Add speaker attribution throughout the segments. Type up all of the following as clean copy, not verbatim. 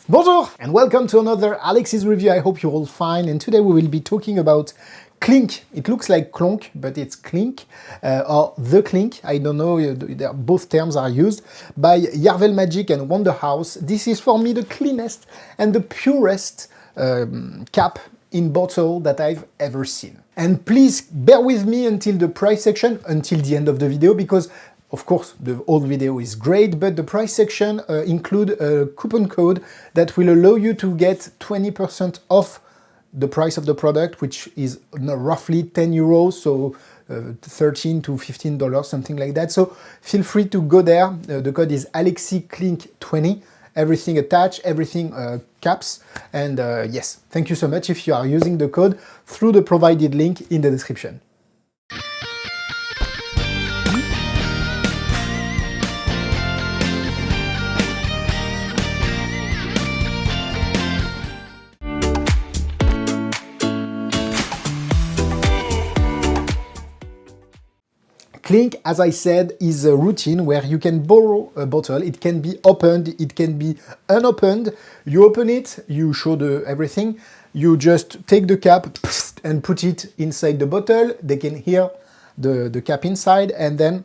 Speaker 1: Bonjour and welcome to another Alexis review. I hope you're all fine, and today we will be talking about Clink. It looks like Clonk, but it's Clink, or the Clink. I don't know, both terms are used, by Iarvel Magic and Wonder House. This is for me the cleanest and the purest cap in bottle that I've ever seen. And please bear with me until the price section, until the end of the video, because of course, the whole video is great, but the price section include a coupon code that will allow you to get 20% off the price of the product, which is roughly 10 euros, so $13 to $15, something like that. So feel free to go there. The code is Alexis Clink 20. Everything attached, everything caps. And yes, thank you so much if you are using the code through the provided link in the description. Clink, as I said, is a routine where you can borrow a bottle. It can be opened, it can be unopened. You open it, you show everything, you just take the cap and put it inside the bottle. They can hear the cap inside, and then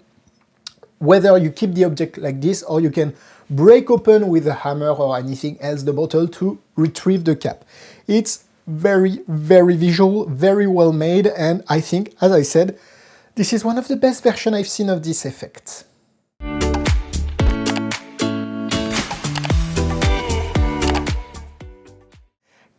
Speaker 1: whether you keep the object like this or you can break open with a hammer or anything else the bottle to retrieve the cap. It's very, very visual, very well made, and I think, as I said, this is one of the best versions I've seen of this effect.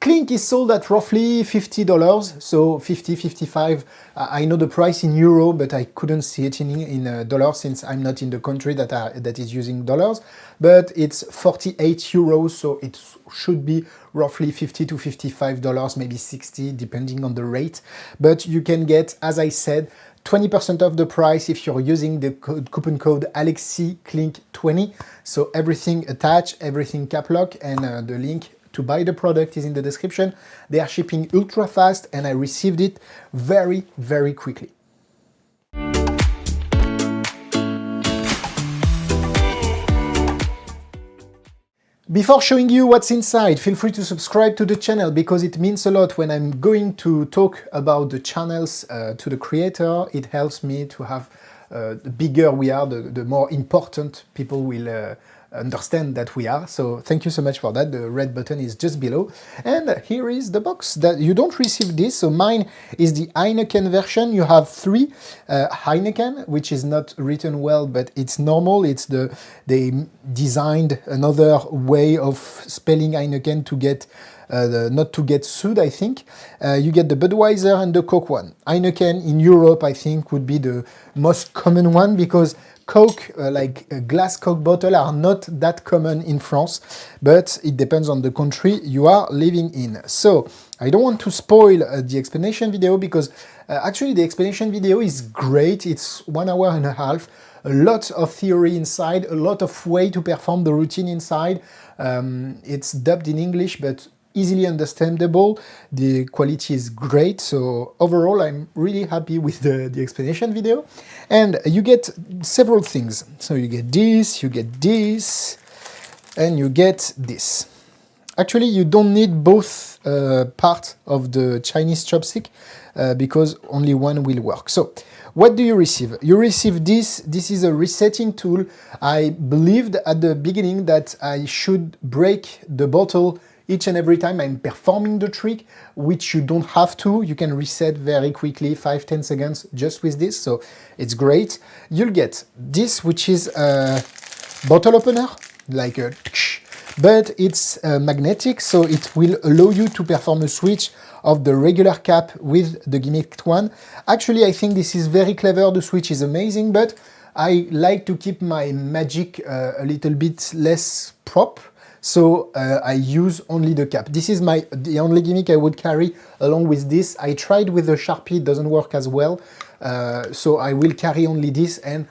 Speaker 1: Clink is sold at roughly $50, so 50, 55. I know the price in euro, but I couldn't see it in dollars since I'm not in the country that is using dollars. But it's 48 euros, so it should be roughly 50 to $55, maybe 60, depending on the rate. But you can get, as I said, 20% off the price if you're using the coupon code Alexis Clink 20. So everything attached, everything cap lock, and the link to buy the product is in the description. They are shipping ultra fast, and I received it very, very quickly. Before showing you what's inside, feel free to subscribe to the channel because it means a lot when I'm going to talk about the channels to the creator. It helps me to have, the bigger we are, the more important people will understand that we are. So thank you so much for that. The red button is just below. And here is the box. That you don't receive this. So mine is the Heineken version. You have three Heineken, which is not written well, but it's normal. It's they designed another way of spelling Heineken to get not to get sued, I think. You get the Budweiser and the Coke one. Heineken in Europe, I think, would be the most common one because Coke, like a glass Coke bottle, are not that common in France, but it depends on the country you are living in. So I don't want to spoil the explanation video because actually the explanation video is great. It's 1 hour and a half, a lot of theory inside, a lot of way to perform the routine inside. It's dubbed in English, but easily understandable. The quality is great, so overall I'm really happy with the explanation video. And you get several things. So you get this, and you get this. Actually, you don't need both parts of the Chinese chopstick because only one will work. So what do you receive? You receive this. This is a resetting tool. I believed at the beginning that I should break the bottle each and every time I'm performing the trick, which you don't have to. You can reset very quickly, 5-10 seconds just with this, so it's great. You'll get this, which is a bottle opener, like a, but it's magnetic, so it will allow you to perform a switch of the regular cap with the gimmicked one. Actually, I think this is very clever. The switch is amazing, but I like to keep my magic a little bit less prop. So I use only the cap. This is the only gimmick I would carry along with this. I tried with the Sharpie, it doesn't work as well. So I will carry only this and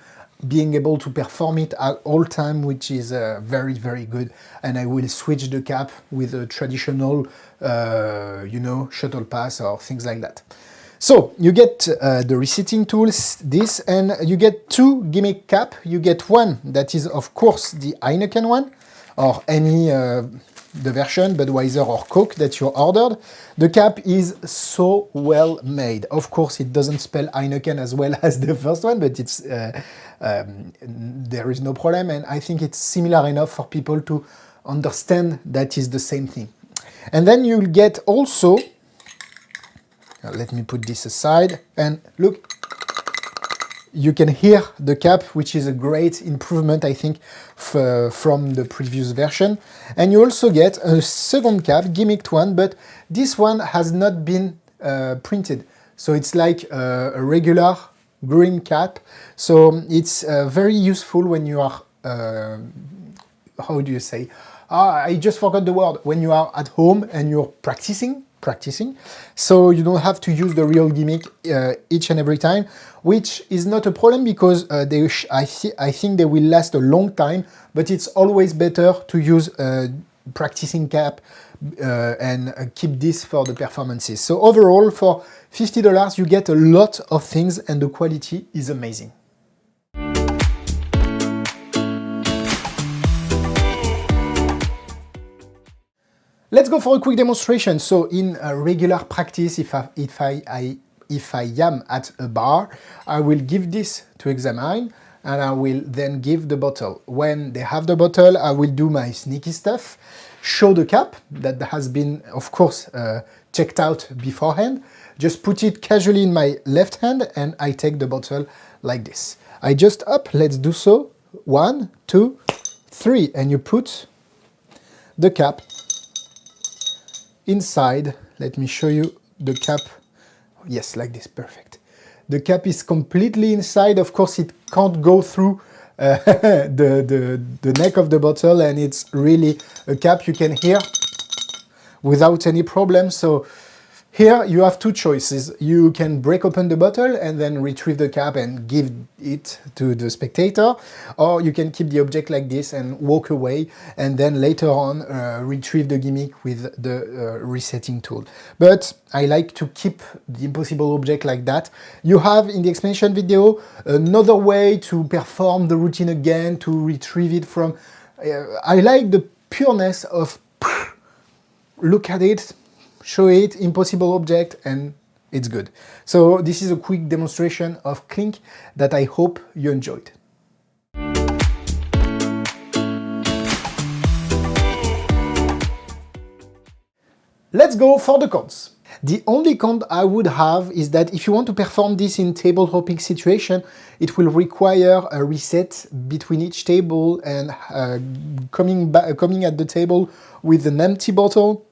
Speaker 1: being able to perform it at all time, which is very, very good. And I will switch the cap with a traditional, you know, shuttle pass or things like that. So you get the resetting tools, this, and you get two gimmick cap. You get one that is, of course, the Heineken one, or any the version, Budweiser or Coke that you ordered. The cap is so well made. Of course, it doesn't spell Heineken as well as the first one, but it's there is no problem, and I think it's similar enough for people to understand that is the same thing. And then you'll get also, let me put this aside, and look, you can hear the cap, which is a great improvement, I think, from the previous version. And you also get a second cap, gimmicked one, but this one has not been printed. So it's like a regular green cap. So it's very useful when you are, how do you say? I just forgot the word. When you are at home and you're practicing, so you don't have to use the real gimmick each and every time, which is not a problem because I think they will last a long time, but it's always better to use a practicing cap and keep this for the performances. So overall, for $50, you get a lot of things and the quality is amazing. Let's go for a quick demonstration. So in a regular practice, if I am at a bar, I will give this to examine and I will then give the bottle. When they have the bottle, I will do my sneaky stuff, show the cap that has been, of course, checked out beforehand, just put it casually in my left hand and I take the bottle like this. I just up, let's do so. 1, 2, 3, and you put the cap inside. Let me show you the cap. Yes, like this, perfect. The cap is completely inside. Of course, it can't go through the neck of the bottle, and it's really a cap you can hear without any problem. So here you have two choices. You can break open the bottle and then retrieve the cap and give it to the spectator, or you can keep the object like this and walk away and then later on retrieve the gimmick with the resetting tool. But I like to keep the impossible object like that. You have in the explanation video another way to perform the routine again, to retrieve it from... I like the pureness of look at it, show it, impossible object, and it's good. So this is a quick demonstration of Clink that I hope you enjoyed. Let's go for the cons. The only con I would have is that if you want to perform this in table hopping situation, it will require a reset between each table and coming at the table with an empty bottle,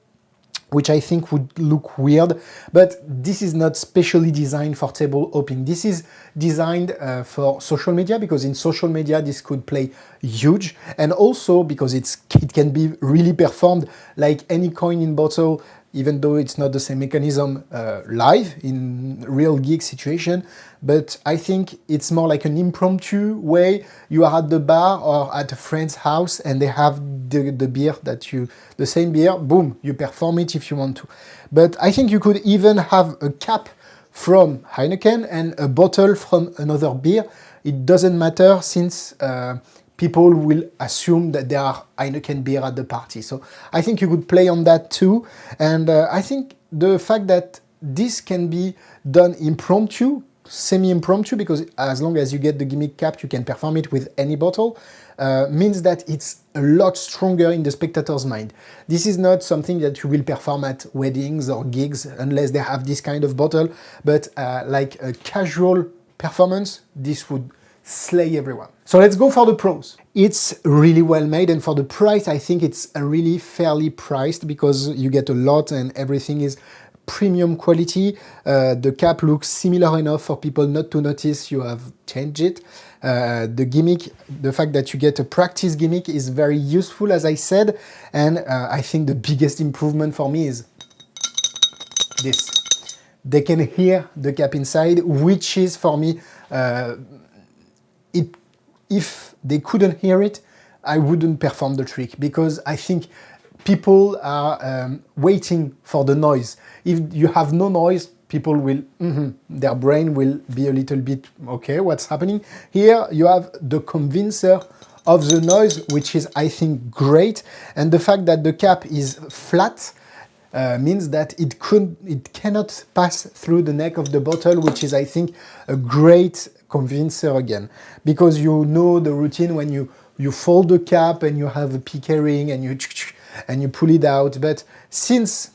Speaker 1: which I think would look weird, but this is not specially designed for table hopping. This is designed for social media, because in social media this could play huge, and also because it can be really performed like any coin in bottle, even though it's not the same mechanism live in real gig situation. But I think it's more like an impromptu way. You are at the bar or at a friend's house and they have the beer that the same beer, boom, you perform it if you want to. But I think you could even have a cap from Heineken and a bottle from another beer. It doesn't matter, since people will assume that there are Heineken beer at the party. So I think you could play on that too. And I think the fact that this can be done impromptu, semi-impromptu, because as long as you get the gimmick cap, you can perform it with any bottle, means that it's a lot stronger in the spectator's mind. This is not something that you will perform at weddings or gigs unless they have this kind of bottle, but like a casual performance, this would slay everyone. So let's go for the pros. It's really well made, and for the price, I think it's really fairly priced, because you get a lot and everything is premium quality. The cap looks similar enough for people not to notice you have changed it. The gimmick, the fact that you get a practice gimmick is very useful, as I said, and I think the biggest improvement for me is this. They can hear the cap inside, which is for me, if they couldn't hear it, I wouldn't perform the trick, because I think people are waiting for the noise. If you have no noise, people will, their brain will be a little bit, okay, what's happening? Here you have the convincer of the noise, which is, I think, great. And the fact that the cap is flat means that it cannot pass through the neck of the bottle, which is, I think, a great convincer again. Because you know the routine when you fold the cap and you have a piqué ring and you pull it out. But since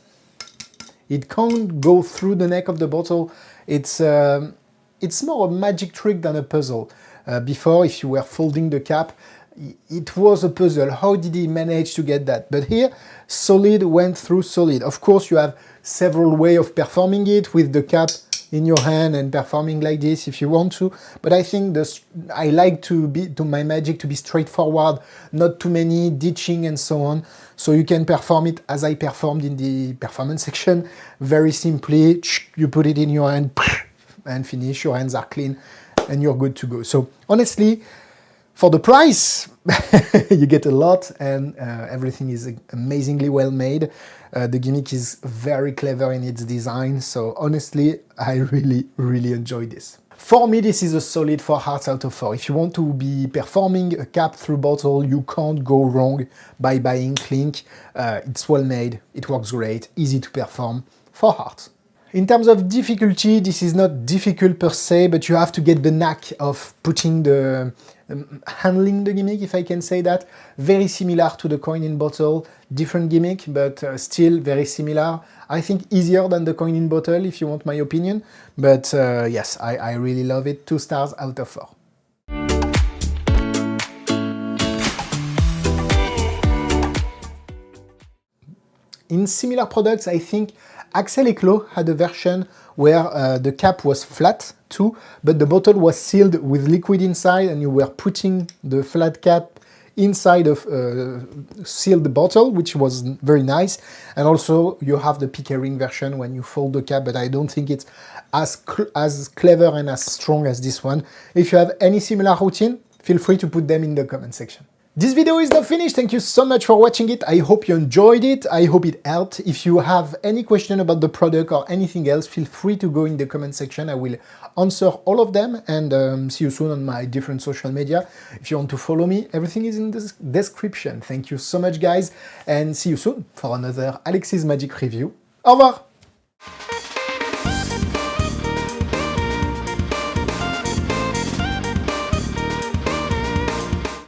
Speaker 1: it can't go through the neck of the bottle, it's more a magic trick than a puzzle. Before, if you were folding the cap, it was a puzzle. How did he manage to get that? But here, solid went through solid. Of course, you have several ways of performing it with the cap in your hand and performing like this if you want to. But I think I like to my magic to be straightforward, not too many ditching and so on. So you can perform it as I performed in the performance section. Very simply, you put it in your hand and finish. Your hands are clean and you're good to go. So honestly, for the price, you get a lot, and everything is amazingly well made. The gimmick is very clever in its design, so honestly, I really, really enjoy this. For me, this is a solid 4 hearts out of 4. If you want to be performing a cap through bottle, you can't go wrong by buying Clink. It's well made, it works great, easy to perform, 4 hearts. In terms of difficulty, this is not difficult per se, but you have to get the knack of putting handling the gimmick, if I can say that. Very similar to the coin in bottle, different gimmick, but still very similar. I think easier than the coin in bottle, if you want my opinion. But yes, I really love it. 2 stars out of 4. In similar products, I think Axel Eclos had a version where the cap was flat too, but the bottle was sealed with liquid inside, and you were putting the flat cap inside of a sealed bottle, which was very nice. And also you have the piqué ring version when you fold the cap, but I don't think it's as clever and as strong as this one. If you have any similar routine, feel free to put them in the comment section. This video is now finished. Thank you so much for watching it. I hope you enjoyed it. I hope it helped. If you have any question about the product or anything else, feel free to go in the comment section. I will answer all of them, and see you soon on my different social media. If you want to follow me, everything is in the description. Thank you so much, guys, and see you soon for another Alexis Magic Review. Au revoir!